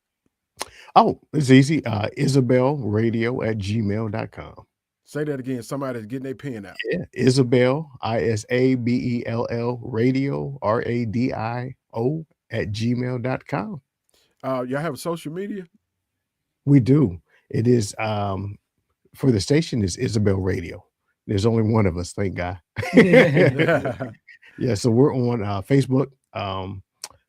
Oh, it's easy. Isabell radio at gmail.com. Say that again. Somebody's getting their pen out. Yeah, Isabell, Isabell radio, radio at gmail.com. Y'all have a social media? We do. It is for the station is Isabell Radio. There's only one of us, thank God. Yeah, so we're on Facebook. I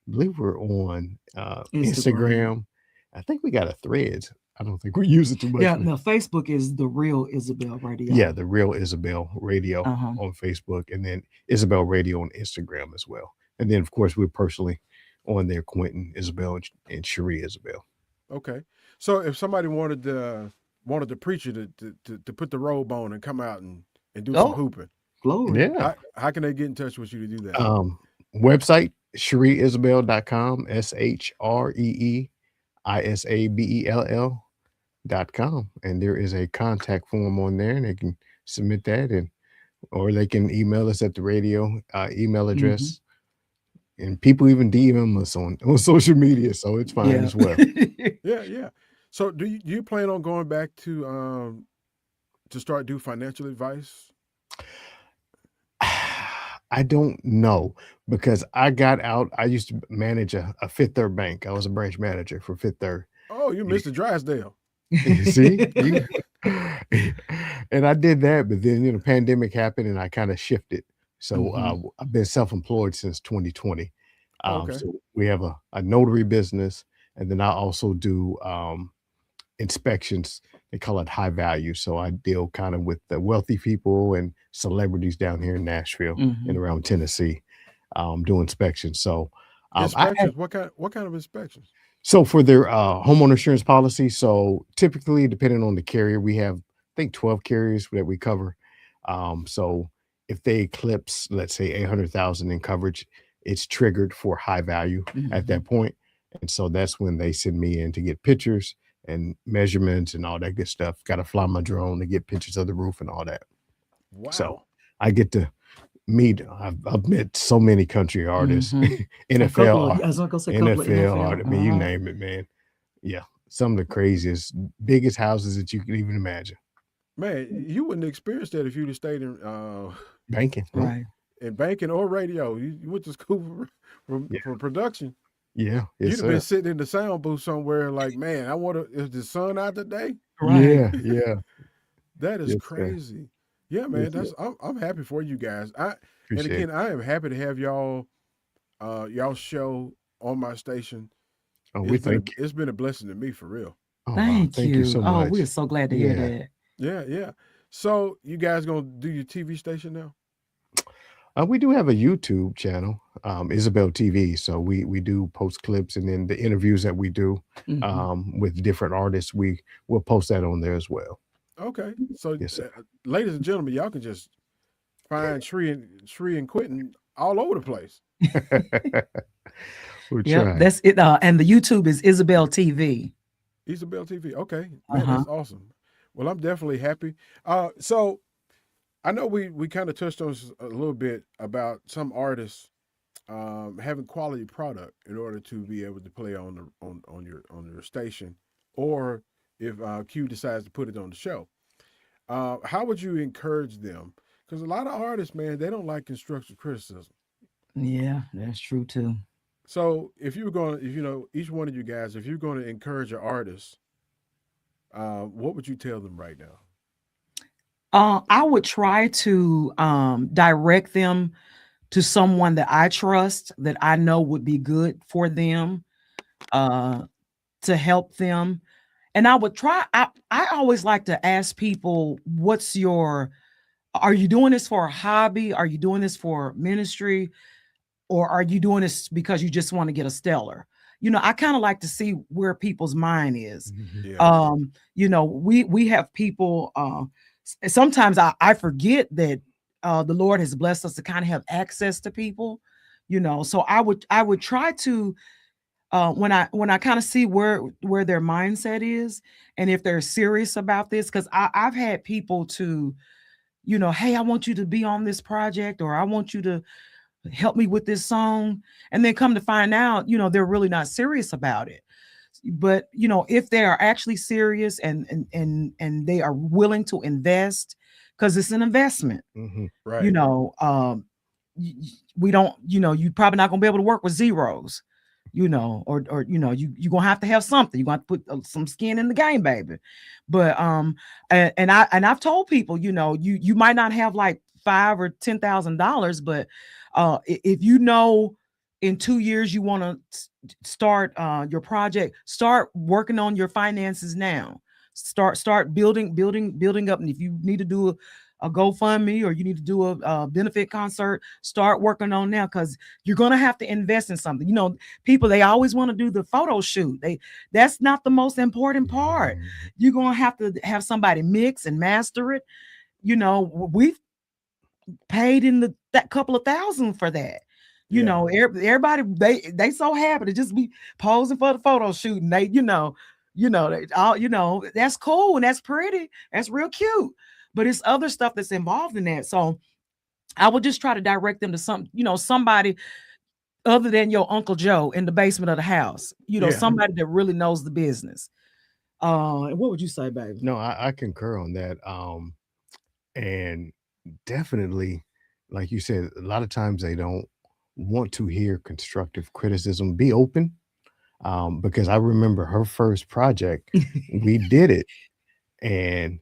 believe we're on Instagram. Instagram. I think we got a Threads. I don't think we use it too much. Yeah, no, Facebook is the real Isabell Radio. Yeah, the real Isabell Radio Uh-huh. on Facebook, and then Isabell Radio on Instagram as well. And then, of course, we're personally on there, Quentin, Isabell, and Shree Isabell. Okay. So if somebody wanted the preacher to put the robe on and come out and do some Oh, hooping, glory. Yeah. how can they get in touch with you to do that? Website, ShreeIsabell.com, ShreeIsabell.com. And there is a contact form on there, and they can submit that, or they can email us at the radio email address. And people even DM us on social media, so it's fine as well. Yeah. So do you plan on going back to start do financial advice? I don't know, because I got out. I used to manage a Fifth Third bank. I was a branch manager for Fifth Third. Oh, you Mr. Drysdale. See, and I did that, but then pandemic happened, and I kind of shifted. So I've been self-employed since 2020. Okay. So we have a notary business, and then I also do inspections. They call it high value. So I deal kind of with the wealthy people and celebrities down here in Nashville and around Tennessee, doing inspections. So Inspections. What kind of inspections? so for their homeowner insurance policy, so typically, depending on the carrier, we have, I think, 12 carriers that we cover. So if they eclipse, let's say, 800,000 in coverage, it's triggered for high value at that point. And so that's when they send me in to get pictures and measurements and all that good stuff. Got to fly my drone to get pictures of the roof and all that. Wow. So I get to meet. I've met so many country artists, NFL, I was gonna say a couple of NFL NFL. artists. I mean, you name it, man. Yeah, some of the craziest, biggest houses that you can even imagine. Man, you wouldn't experience that if you'd have stayed in Banking, nope. Right. in banking or radio. You went to school for production. Yeah, yes, You'd have been sitting in the sound booth somewhere like, man, is the sun out today? Right. Yeah. That is Yes, crazy. Yeah, man. Yes, I'm happy for you guys. Appreciate And again, I am happy to have y'all show on my station. Oh, we thank you. It's been a blessing to me, for real. Oh, wow. Thank Thank you so much. Oh, we're so glad to hear that. Yeah. So you guys gonna do your TV station now? We do have a YouTube channel, Isabell TV. So we do post clips, and then the interviews that we do with different artists, we'll post that on there as well. Okay. So Yes, sir. ladies and gentlemen, y'all can just find Shree and Quentin all over the place. We'll Yeah, try. that's it. And the YouTube is Isabell TV. Isabell TV. Okay. Man, that's awesome. Well, I'm definitely happy. So I know we kind of touched on this a little bit about some artists having quality product in order to be able to play on your station, or if Q decides to put it on the show. How would you encourage them? Because a lot of artists, man, they don't like constructive criticism. Yeah, that's true too. So if each one of you guys, if you're going to encourage an artist, what would you tell them right now? I would try to direct them to someone that I trust, that I know would be good for them, uh, to help them. And I would try, I always like to ask people, are you doing this for a hobby? Are you doing this for ministry? Or are you doing this because you just want to get a stellar? I kind of like to see where people's mind is. Yeah. We have people, sometimes I forget that the Lord has blessed us to kind of have access to people, so I would try to, when I kind of see where their mindset is, and if they're serious about this, because I've had people to, hey, I want you to be on this project, or I want you to help me with this song, and then come to find out, they're really not serious about it. But if they are actually serious, and they are willing to invest, because it's an investment, Mhm. Right. we don't, you probably not gonna be able to work with zeros, or you're gonna have to have something. You're gonna have to put some skin in the game, baby. But I've told people, you might not have like $5,000 or $10,000, but if in 2 years you want to start your project, start working on your finances now. Start building up. And if you need to do a GoFundMe, or you need to do a benefit concert, start working on now, because you're gonna have to invest in something. People, they always want to do the photo shoot. That's not the most important part. You're gonna have to have somebody mix and master it. We've paid that couple of thousand for that. Yeah. Everybody, they so happy to just be posing for the photo shoot, and they all, that's cool and that's pretty, that's real cute, but it's other stuff that's involved in that. So I would just try to direct them to somebody other than your Uncle Joe in the basement of the house, Yeah. somebody that really knows the business. What would you say, baby? No, I concur on that. And definitely, like you said, a lot of times they don't want to hear constructive criticism. Be open. Because I remember her first project, we did it, and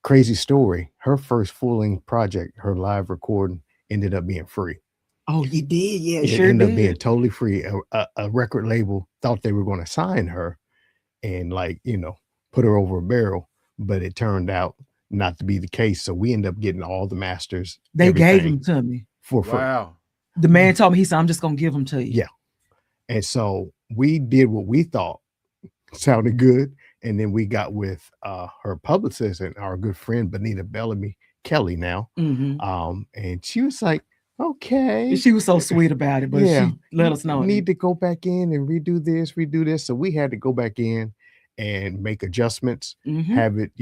crazy story, her first full-length project, her live recording ended up being free. Oh, you did? Yeah, It sure ended up being did. totally free. A record label thought they were going to sign her and put her over a barrel, but it turned out not to be the case. So we end up getting all the masters. They gave everything them to me. for free. Wow. The man told me, he said, I'm just gonna give them to you. Yeah. And so we did what we thought sounded good. And then we got with her publicist and our good friend Benita Bellamy Kelly now. Mhm. And she was like, okay. She was so sweet about it, but Yeah, she let us know. need to go back in and redo this. So we had to go back in and make adjustments, Mhm. have it,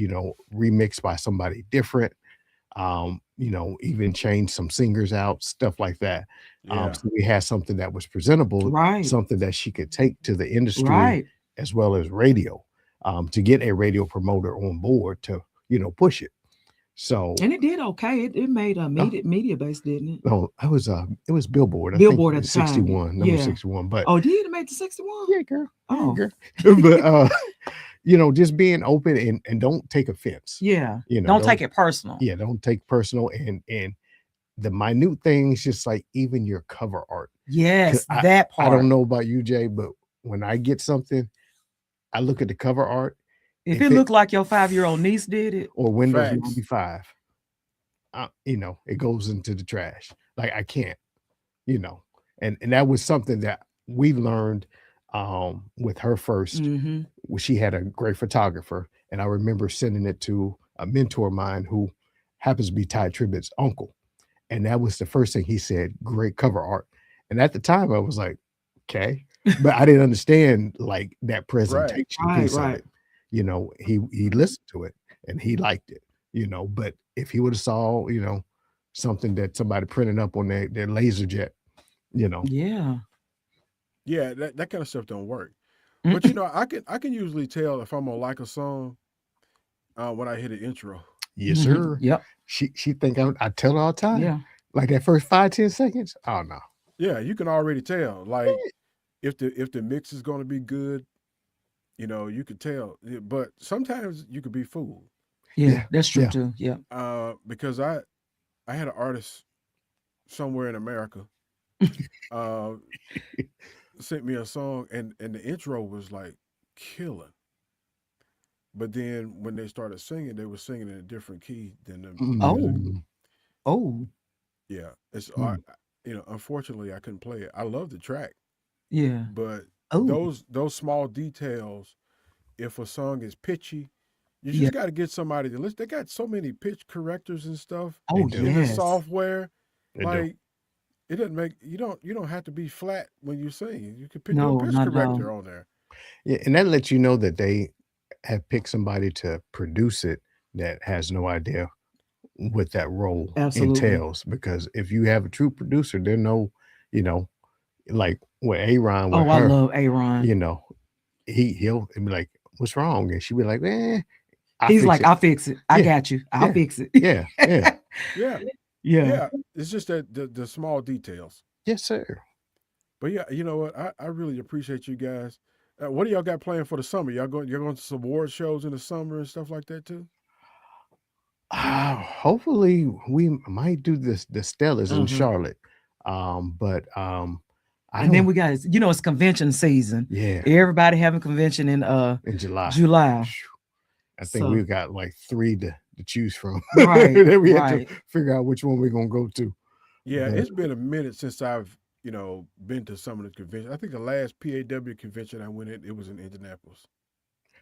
remixed by somebody different. Even change some singers out, stuff like that. Yeah. So we had something that was presentable, Right. something that she could take to the industry Right. as well as radio, to get a radio promoter on board to, push it. So And it did okay. It made a media base, didn't it? no, it was Billboard. Billboard I at think the time. 61, number Yeah. 61. But Oh, did it make the 61? yeah, girl. Yeah, Oh. girl. But just being open and don't take offense. Yeah. You know, Don't take it personal. Yeah, don't take personal and the minute things, just like even your cover art. Yes, 'Cause that part. I don't know about you, Jay, but when I get something, I look at the cover art. If it looked like your 5-year-old niece did it, or Windows Facts. 95, it goes into the trash. Like I can't, and that was something that we learned with her first. mhm. She had a great photographer, and I remember sending it to a mentor of mine who happens to be Ty Tribbett's uncle. And that was the first thing he said, great cover art. And at the time I was like, okay, but I didn't understand like that presentation piece of Right. it. He listened to it and he liked it, but if he would have saw, something that somebody printed up on their laser jet, Yeah. Yeah, that kind of stuff don't work. But I can usually tell if I'm gonna like a song when I hear the intro. yes, Mhm. sir. Yep. She think I tell her all the time. Yeah. Like that first 5-10 seconds. Oh no. Yeah, you can already tell. Like if the mix is gonna be good, you could tell. But sometimes you could be fooled. Yeah, that's true yeah. too. Yeah. Because I had an artist somewhere in America uh sent me a song, and the intro was like killing. But then when they started singing, they were singing in a different key than the music. Mm, Oh, Yeah, it's mm. unfortunately I couldn't play it. I love the track, yeah. but Oh, those small details. If a song is pitchy, you yeah. just got to get somebody to listen. They got so many pitch correctors and stuff They Oh, do. in the yes. software. They do. Like it doesn't make you don't have to be flat when you sing. You can do a No, pitch not at all. corrector on there. Yeah, and that lets you know that they have picked somebody to produce it that has no idea what that role Absolutely. entails. Because if you have a true producer, they know, you know, like with Aaron with Oh, I her, love Aaron. you know, he'll be like, "What's wrong?" And she'll be like, I'll He's fix like, it." I'll fix it. I Yeah, got you. I'll yeah, fix it. yeah, yeah. Yeah, Yeah. yeah. It's just that the small details. Yes, sir. But yeah, you know what? I really appreciate you guys. What do y'all got planned for the summer? You're going to some award shows in the summer and stuff like that too. Hopefully we might do this the Stellas in Mhm. Charlotte. But I And then don't we got, it's convention season. yeah, Everybody having convention in in July. July. Phew. I think So we've got like 3 to choose from. right, Then we have right. to figure out which one we're gonna go to. Yeah, But it's been a minute since I've been to some of the conventions. I think the last PAW convention I went in, it was in Indianapolis.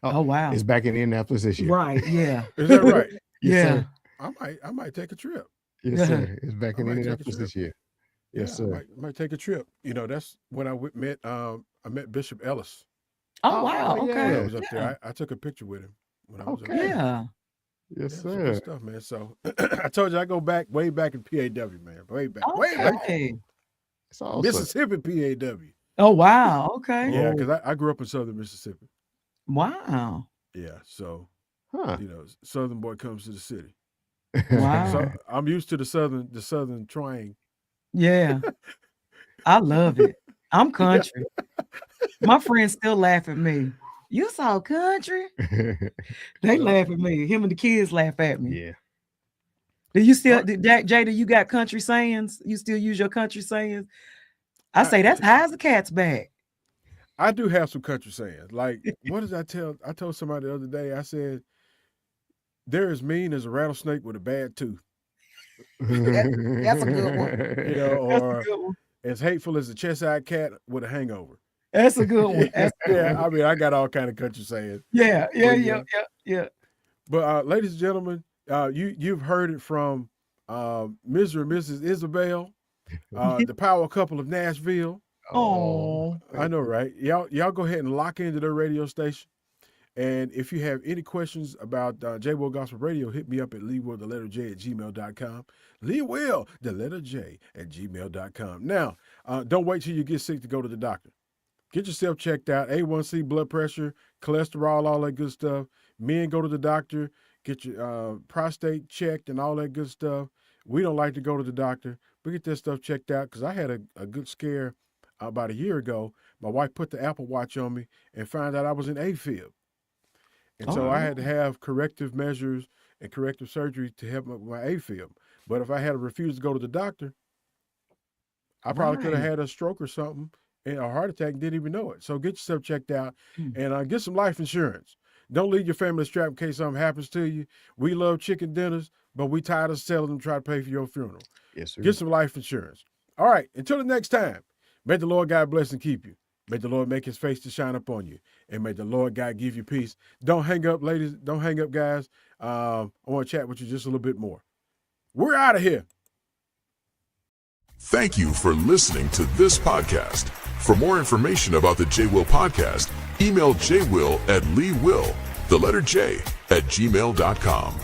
Oh, wow. it's back in Indianapolis this year. Right. Yeah. Is that right? Yes, Yeah. sir. I might take a trip. Yes, sir. It's back I in might take a Indianapolis trip. this year. Yeah, Yes, I sir. might take a trip. That's when I met Bishop Ellis Oh, wow. Oh, when I Okay. was up Yeah. there. I took a picture with him when I was up Okay. there. Yeah. Yes, Yeah, some good sir. stuff, man. So I told you I go back way back in PAW, man. Way back. Okay. It's awesome. Mississippi PAW. Oh, wow. Okay. Yeah, Oh, because I grew up in southern Mississippi. Wow. Yeah, so huh. southern boy comes to the city. Wow. So I'm used to the southern twang. Yeah. I love it. I'm Yeah. country. My friends still laugh at me. You so country? They Well, laugh at me. Him and the kids laugh at me. Yeah. Do you still, I, Jada, you got country sayings? You still use your country sayings? I I say that's high as a cat's back. I do have some country sayings. Like, what did I tell? I told somebody the other day. I said, "They're as mean as a rattlesnake with a bad tooth," That's a good one. you know, That's a or good one. as hateful as a Cheshire cat with a hangover. That's a good one. Yeah, That's a good yeah. one. I mean, I got all kind of country sayings. Yeah, yeah, But yeah, yeah. but ladies and gentlemen, you've heard it from Mr. and Mrs. Isabell, the power couple of Nashville. Oh, I know, right? Y'all go ahead and lock into their radio station. And if you have any questions about J Will Gospel Radio, hit me up at LeeWill, the letter J, at gmail.com. LeeWill, the letter J, at gmail.com. Now, don't wait till you get sick to go to the doctor. Get yourself checked out. A1C, blood pressure, cholesterol, all that good stuff. Men go to the doctor. Get your prostate checked and all that good stuff. We don't like to go to the doctor, but get that stuff checked out, because I had a good scare about a year ago. My wife put the Apple Watch on me and found out I was in AFib. And so I had to have corrective measures and corrective surgery to help with my AFib. But if I had refused to go to the doctor, I probably could have right. had a stroke or something and a heart attack and didn't even know it. So get yourself checked out Hmm. and get some life insurance. Don't leave your family strapped in case something happens to you. We love chicken dinners, but we tired of selling them, try to pay for your funeral. Yes, sir. Get some life insurance. All right, until the next time, may the Lord God bless and keep you. May the Lord make his face to shine upon you. And may the Lord God give you peace. Don't hang up, ladies. Don't hang up, guys. I want to chat with you just a little bit more. We're out of here. Thank you for listening to this podcast. For more information about the J Will podcast, email jwill at LeeWill, the letter J, at gmail.com.